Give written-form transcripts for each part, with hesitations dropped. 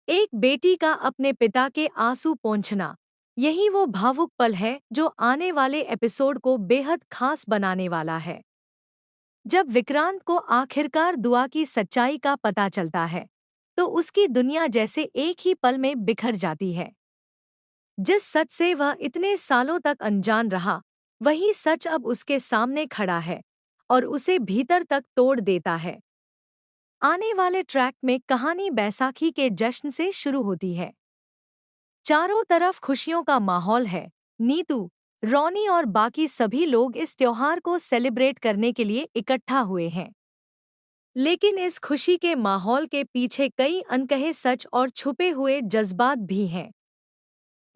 एक बेटी का अपने पिता के आंसू पोंछना, यही वो भावुक पल है जो आने वाले एपिसोड को बेहद खास बनाने वाला है। जब विक्रांत को आखिरकार दुआ की सच्चाई का पता चलता है, तो उसकी दुनिया जैसे एक ही पल में बिखर जाती है। जिस सच से वह इतने सालों तक अनजान रहा, वही सच अब उसके सामने खड़ा है और उसे भीतर तक तोड़ देता है। आने वाले ट्रैक में कहानी बैसाखी के जश्न से शुरू होती है। चारों तरफ खुशियों का माहौल है। नीतू, रोनी और बाकी सभी लोग इस त्योहार को सेलिब्रेट करने के लिए इकट्ठा हुए हैं। लेकिन इस खुशी के माहौल के पीछे कई अनकहे सच और छुपे हुए जज्बात भी हैं।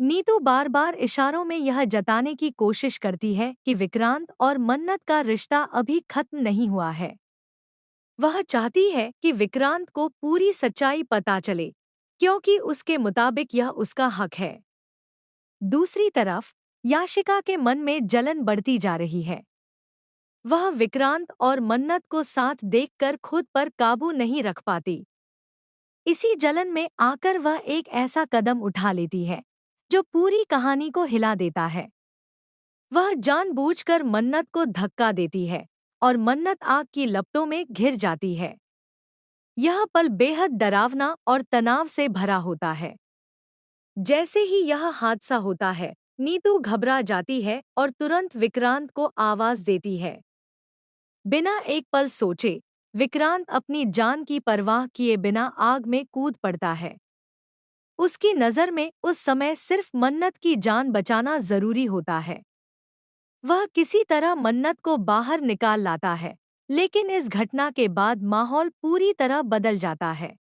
नीतू बार बार इशारों में यह जताने की कोशिश करती है कि विक्रांत और मन्नत का रिश्ता अभी खत्म नहीं हुआ है। वह चाहती है कि विक्रांत को पूरी सच्चाई पता चले, क्योंकि उसके मुताबिक यह उसका हक है। दूसरी तरफ याशिका के मन में जलन बढ़ती जा रही है। वह विक्रांत और मन्नत को साथ देखकर खुद पर काबू नहीं रख पाती। इसी जलन में आकर वह एक ऐसा कदम उठा लेती है जो पूरी कहानी को हिला देता है। वह जानबूझकर मन्नत को धक्का देती है और मन्नत आग की लपटों में घिर जाती है। यह पल बेहद डरावना और तनाव से भरा होता है। जैसे ही यह हादसा होता है, नीतू घबरा जाती है और तुरंत विक्रांत को आवाज देती है। बिना एक पल सोचे, विक्रांत अपनी जान की परवाह किए बिना आग में कूद पड़ता है। उसकी नज़र में उस समय सिर्फ मन्नत की जान बचाना जरूरी होता है। वह किसी तरह मन्नत को बाहर निकाल लाता है, लेकिन इस घटना के बाद माहौल पूरी तरह बदल जाता है।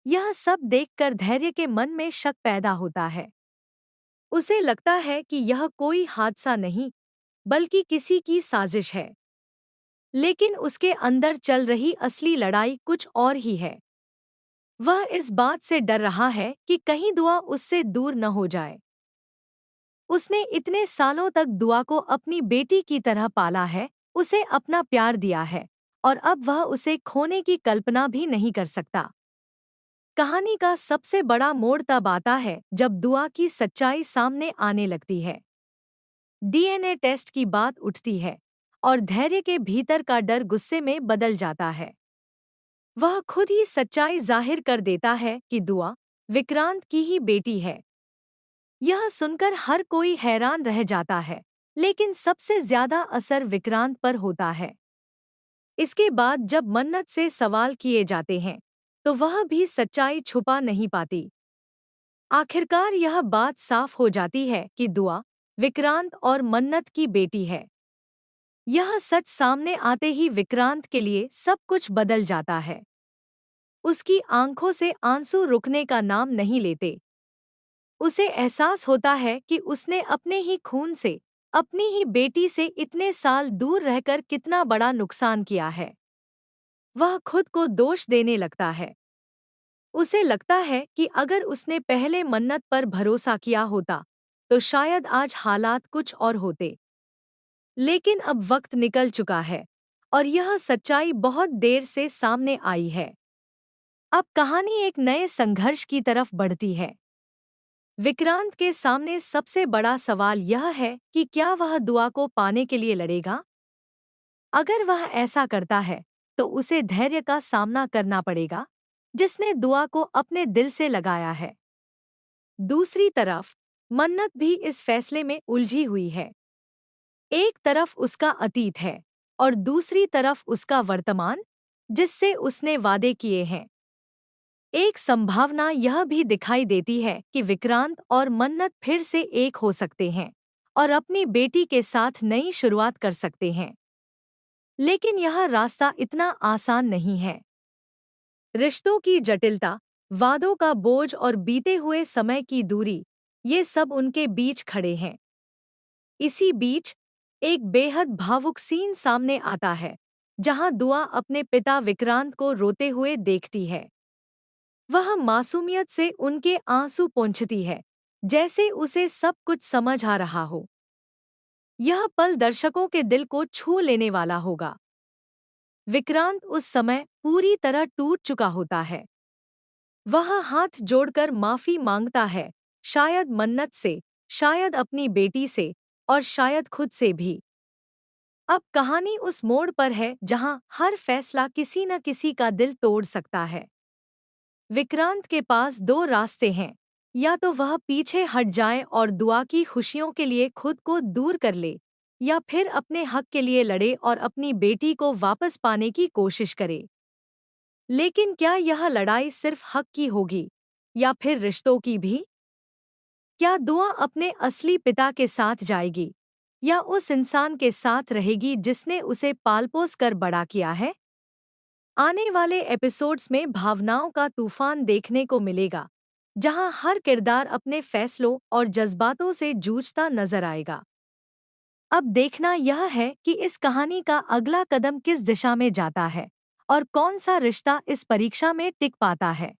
यह सब देखकर धैर्य के मन में शक पैदा होता है। उसे लगता है कि यह कोई हादसा नहीं, बल्कि किसी की साजिश है। लेकिन उसके अंदर चल रही असली लड़ाई कुछ और ही है। वह इस बात से डर रहा है कि कहीं दुआ उससे दूर न हो जाए। उसने इतने सालों तक दुआ को अपनी बेटी की तरह पाला है, उसे अपना प्यार दिया है, और अब वह उसे खोने की कल्पना भी नहीं कर सकता। कहानी का सबसे बड़ा मोड़ तब आता है जब दुआ की सच्चाई सामने आने लगती है। डीएनए टेस्ट की बात उठती है और धैर्य के भीतर का डर गुस्से में बदल जाता है। वह खुद ही सच्चाई जाहिर कर देता है कि दुआ विक्रांत की ही बेटी है। यह सुनकर हर कोई हैरान रह जाता है, लेकिन सबसे ज्यादा असर विक्रांत पर होता है। इसके बाद जब मन्नत से सवाल किए जाते हैं, तो वह भी सच्चाई छुपा नहीं पाती। आखिरकार यह बात साफ हो जाती है कि दुआ विक्रांत और मन्नत की बेटी है। यह सच सामने आते ही विक्रांत के लिए सब कुछ बदल जाता है। उसकी आंखों से आंसू रुकने का नाम नहीं लेते। उसे एहसास होता है कि उसने अपने ही खून से, अपनी ही बेटी से इतने साल दूर रहकर कितना बड़ा नुकसान किया है। वह खुद को दोष देने लगता है। उसे लगता है कि अगर उसने पहले मन्नत पर भरोसा किया होता, तो शायद आज हालात कुछ और होते। लेकिन अब वक्त निकल चुका है और यह सच्चाई बहुत देर से सामने आई है। अब कहानी एक नए संघर्ष की तरफ बढ़ती है। विक्रांत के सामने सबसे बड़ा सवाल यह है कि क्या वह दुआ को पाने के लिए लड़ेगा? अगर वह ऐसा करता है, तो उसे धैर्य का सामना करना पड़ेगा, जिसने दुआ को अपने दिल से लगाया है। दूसरी तरफ मन्नत भी इस फैसले में उलझी हुई है। एक तरफ उसका अतीत है और दूसरी तरफ उसका वर्तमान, जिससे उसने वादे किए हैं। एक संभावना यह भी दिखाई देती है कि विक्रांत और मन्नत फिर से एक हो सकते हैं और अपनी बेटी के साथ नई शुरुआत कर सकते हैं। लेकिन यह रास्ता इतना आसान नहीं है। रिश्तों की जटिलता, वादों का बोझ और बीते हुए समय की दूरी, ये सब उनके बीच खड़े हैं। इसी बीच एक बेहद भावुक सीन सामने आता है, जहां दुआ अपने पिता विक्रांत को रोते हुए देखती है। वह मासूमियत से उनके आंसू पोंछती है, जैसे उसे सब कुछ समझ आ रहा हो। यह पल दर्शकों के दिल को छू लेने वाला होगा। विक्रांत उस समय पूरी तरह टूट चुका होता है। वह हाथ जोड़कर माफी मांगता है, शायद मन्नत से, शायद अपनी बेटी से, और शायद खुद से भी। अब कहानी उस मोड़ पर है जहां हर फैसला किसी न किसी का दिल तोड़ सकता है। विक्रांत के पास दो रास्ते हैं, या तो वह पीछे हट जाए और दुआ की खुशियों के लिए खुद को दूर कर ले, या फिर अपने हक के लिए लड़े और अपनी बेटी को वापस पाने की कोशिश करे। लेकिन क्या यह लड़ाई सिर्फ हक की होगी, या फिर रिश्तों की भी? क्या दुआ अपने असली पिता के साथ जाएगी, या उस इंसान के साथ रहेगी जिसने उसे पाल-पोस कर बड़ा किया है? आने वाले एपिसोड्स में भावनाओं का तूफान देखने को मिलेगा, जहां हर किरदार अपने फैसलों और जज्बातों से जूझता नजर आएगा। अब देखना यह है कि इस कहानी का अगला कदम किस दिशा में जाता है और कौन सा रिश्ता इस परीक्षा में टिक पाता है।